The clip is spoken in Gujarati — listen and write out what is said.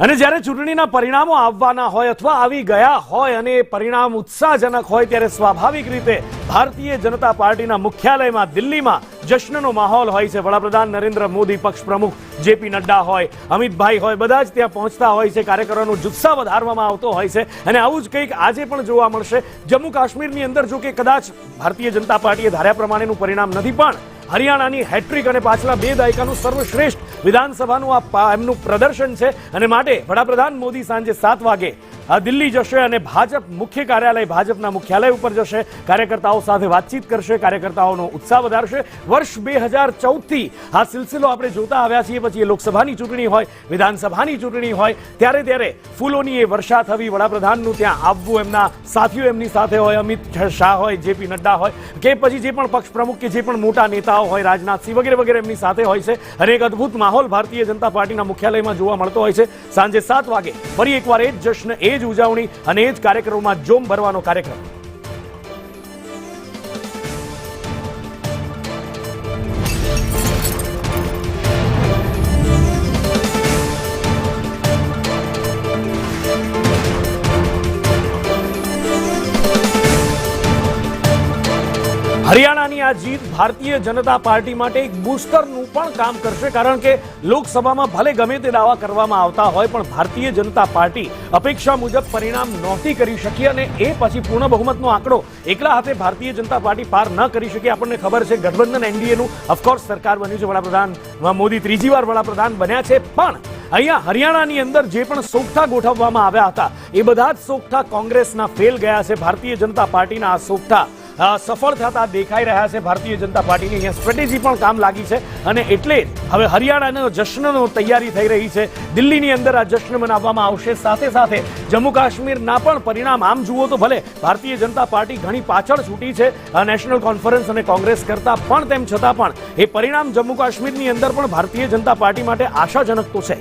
અને જ્યારે ચૂંટણીના પરિણામો આવવાના હોય અથવા આવી ગયા હોય અને પરિણામ ઉત્સાહજનક હોય ત્યારે સ્વાભાવિક રીતે ભારતીય જનતા પાર્ટીના મુખ્યાલયમાં દિલ્હીમાં જશ્નનો માહોલ હોય છે. વડાપ્રધાન નરેન્દ્ર મોદી, પક્ષ પ્રમુખ જેપી નડ્ડા હોય, અમિતભાઈ હોય, બધા જ ત્યાં પહોંચતા હોય છે. કાર્યકરોનો જુસ્સા વધારવામાં આવતો હોય છે અને આવું જ કંઈક આજે પણ જોવા મળશે. જમ્મુ કાશ્મીરની અંદર જો કે કદાચ ભારતીય જનતા પાર્ટીએ ધાર્યા પ્રમાણેનું પરિણામ નથી, પણ હરિયાણાની હેટ્રિક અને પાછલા 2 દાયકાનું સર્વશ્રેષ્ઠ વિધાનસભાનું આ એમનું પ્રદર્શન છે અને માટે વડાપ્રધાન મોદી સાંજે 7 વાગે દિલ્હી જશે અને ભાજપ મુખ્ય કાર્યાલય, ભાજપના મુખ્યાલય ઉપર જશે. કાર્યકર્તાઓ સાથે વાતચીત કરશે, કાર્યકર્તાઓનો ઉત્સાહ વધારશે. વર્ષ 2014થી આ સિલસિલો આપણે જોતા આવ્યા છીએ. પછી એ લોકસભાની ચૂંટણી હોય, વિધાનસભાની ચૂંટણી હોય, ત્યારે ફૂલોની એ વર્ષા થવી, વડાપ્રધાનનું ત્યાં આવવું, એમના સાથીઓ એમની સાથે હોય, અમિત શાહ હોય, જેપી નડ્ડા હોય કે પછી જે પણ પક્ષ પ્રમુખ કે જે પણ મોટા નેતાઓ હોય, રાજનાથસિંહ વગેરે એમની સાથે હોય છે અને એક અદભુત માહોલ ભારતીય જનતા પાર્ટીના મુખ્યાલયમાં જોવા મળતો હોય છે. સાંજે 7 વાગે ફરી એકવાર એ જ જશ્ન, એ જ ઉજવણી અને એ જ કાર્યક્રમોમાં જોમ ભરવાનો કાર્યક્રમ. હરિયાણાની આ જીત ભારતીય જનતા પાર્ટી માટે એક બૂસ્ટરનું પણ કામ કરશે, કારણ કે લોકસભામાં ભલે ગમે તે દાવા કરવામાં આવતા હોય પણ ભારતીય જનતા પાર્ટી અપેક્ષા મુજબ પરિણામ નહોતી કરી શકી અને એ પછી પૂર્ણ બહુમતનો આંકડો એકલા હાથે ભારતીય જનતા પાર્ટી પાર ન કરી શકી. આપણને ખબર છે ગઠબંધન એનડીએનું ઓફકોર્સ સરકાર બન્યું છે, વડાપ્રધાન મોદી 3જી વાર વડાપ્રધાન બન્યા છે, પણ અહીંયા હરિયાણાની અંદર જે પણ સોગઠા ગોઠવવામાં આવ્યા હતા એ બધા જ સોગઠા કોંગ્રેસના ફેલ ગયા છે. ભારતીય જનતા પાર્ટીના આ સોગઠા સફળ થતા દેખાઈ રહ્યા છે. ભારતીય જનતા પાર્ટીની અહીંયા સ્ટ્રેટેજી પણ કામ લાગી છે અને એટલે હવે હરિયાણાનો જશ્નનો તૈયારી થઈ રહી છે. દિલ્હીની અંદર આ જશ્ન મનાવવામાં આવશે. સાથે જમ્મુ કાશ્મીરના પણ પરિણામ આમ જુઓ તો ભલે ભારતીય જનતા પાર્ટી ઘણી પાછળ છૂટી છે નેશનલ કોન્ફરન્સ અને કોંગ્રેસ કરતા, પણ તેમ છતાં પણ એ પરિણામ જમ્મુ કાશ્મીરની અંદર પણ ભારતીય જનતા પાર્ટી માટે આશાજનક તો છે.